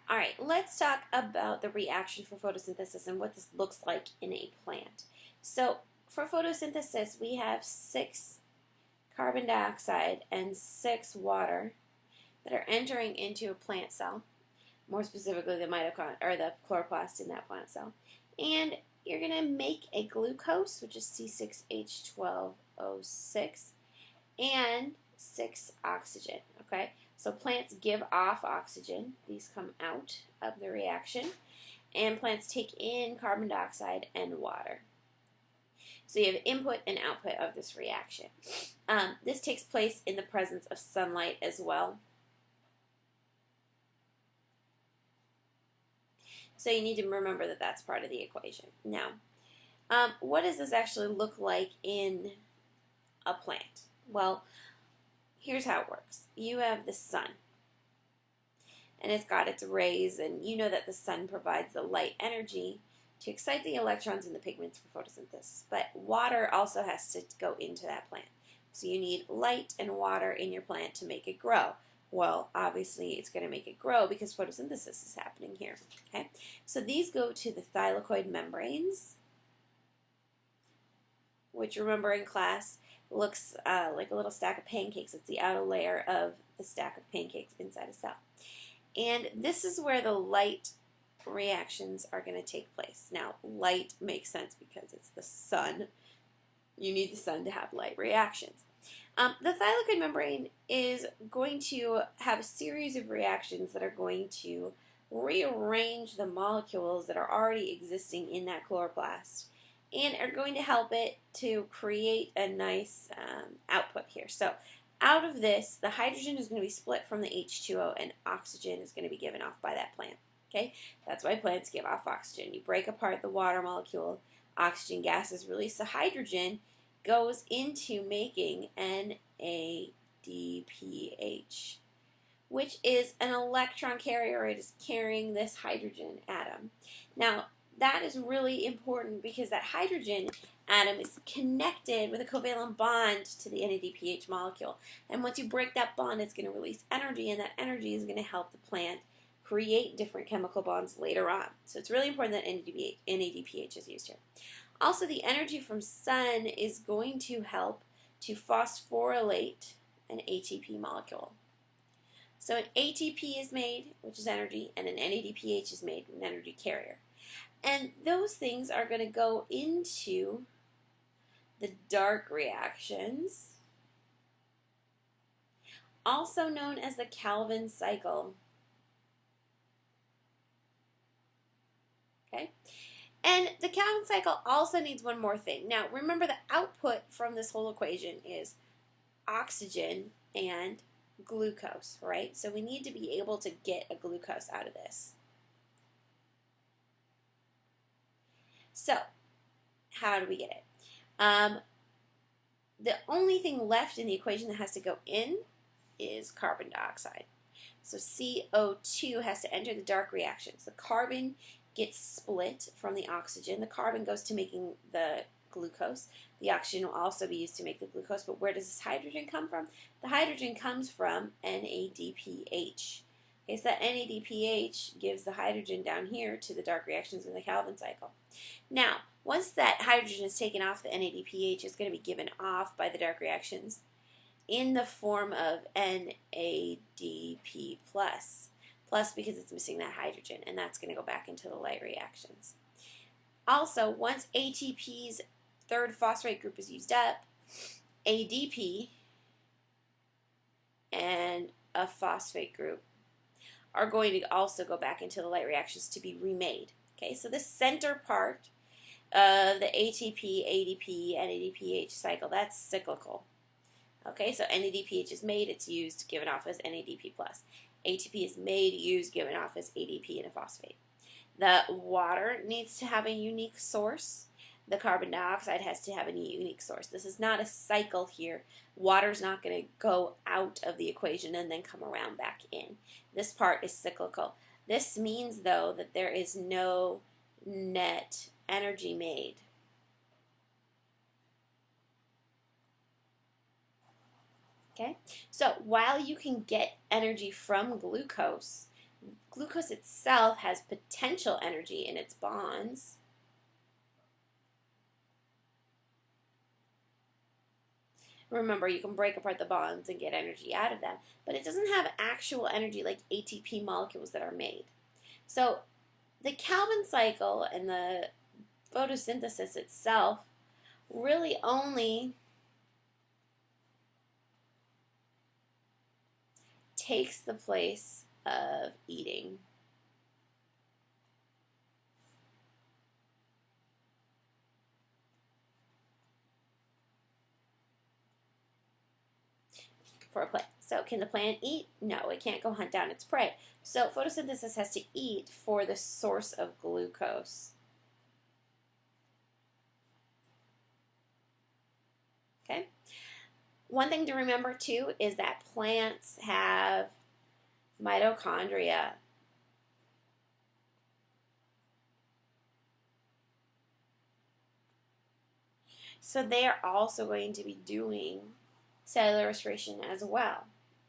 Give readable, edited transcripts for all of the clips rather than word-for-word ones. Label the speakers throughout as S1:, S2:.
S1: All right, let's talk about the reaction for photosynthesis and what this looks like in a plant. So, for photosynthesis, we have 6 carbon dioxide and 6 water that are entering into a plant cell, more specifically the mitochondria or the chloroplast in that plant cell. And you're going to make a glucose, which is C6H12O6, and 6 oxygen, okay? So plants give off oxygen. These come out of the reaction. And plants take in carbon dioxide and water. So you have input and output of this reaction. This takes place in the presence of sunlight as well. So you need to remember that that's part of the equation. Now, what does this actually look like in a plant? Well, here's how it works. You have the sun, and it's got its rays, and you know that the sun provides the light energy to excite the electrons in the pigments for photosynthesis. But water also has to go into that plant. So you need light and water in your plant to make it grow. Well, obviously it's going to make it grow because photosynthesis is happening here. Okay, so these go to the thylakoid membranes, which, remember in class, looks like a little stack of pancakes. It's the outer layer of the stack of pancakes inside a cell. And this is where the light reactions are going to take place. Now, light makes sense because it's the sun. You need the sun to have light reactions. The thylakoid membrane is going to have a series of reactions that are going to rearrange the molecules that are already existing in that chloroplast and are going to help it to create a nice output here. So out of this, the hydrogen is going to be split from the H2O and oxygen is going to be given off by that plant. Okay, that's why plants give off oxygen. You break apart the water molecule, oxygen gas is released, the hydrogen goes into making NADPH, which is an electron carrier. It is carrying this hydrogen atom. Now, that is really important because that hydrogen atom is connected with a covalent bond to the NADPH molecule. And once you break that bond, it's going to release energy, and that energy is going to help the plant create different chemical bonds later on. So it's really important that NADPH is used here. Also, the energy from sun is going to help to phosphorylate an ATP molecule. So an ATP is made, which is energy, and an NADPH is made, an energy carrier. And those things are going to go into the dark reactions, also known as the Calvin cycle. Okay? And the Calvin cycle also needs one more thing. Now, remember the output from this whole equation is oxygen and glucose, right? So we need to be able to get a glucose out of this. So, how do we get it? The only thing left in the equation that has to go in is carbon dioxide. So CO2 has to enter the dark reactions. The carbon gets split from the oxygen. The carbon goes to making the glucose. The oxygen will also be used to make the glucose, but where does this hydrogen come from? The hydrogen comes from NADPH. Okay, so that NADPH gives the hydrogen down here to the dark reactions in the Calvin cycle. Now, once that hydrogen is taken off, the NADPH is going to be given off by the dark reactions in the form of NADP+, plus because it's missing that hydrogen, and that's going to go back into the light reactions. Also, once ATP's third phosphate group is used up, ADP and a phosphate group are going to also go back into the light reactions to be remade. Okay, so the center part of the ATP, ADP, NADPH cycle, that's cyclical. Okay, so NADPH is made, it's used, given off as NADP+. ATP is made, used, given off as ADP and a phosphate. The water needs to have a unique source. The carbon dioxide has to have a unique source. This is not a cycle here. Water's not going to go out of the equation and then come around back in. This part is cyclical. This means, though, that there is no net energy made. Okay, so while you can get energy from glucose glucose itself has potential energy in its bonds. Remember, you can break apart the bonds and get energy out of them, but it doesn't have actual energy like ATP molecules that are made. So the Calvin cycle and the photosynthesis itself really only takes the place of eating. For a plant. So can the plant eat? No, it can't go hunt down its prey. So photosynthesis has to eat for the source of glucose. Okay? One thing to remember too is that plants have mitochondria. So they are also going to be doing cellular respiration as well.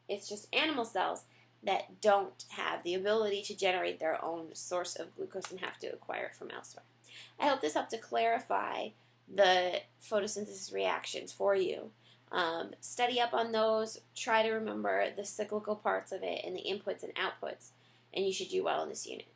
S1: It's just animal cells that don't have the ability to generate their own source of glucose and have to acquire it from elsewhere. I hope this helped to clarify the photosynthesis reactions for you. Study up on those. Try to remember the cyclical parts of it and the inputs and outputs, and you should do well in this unit.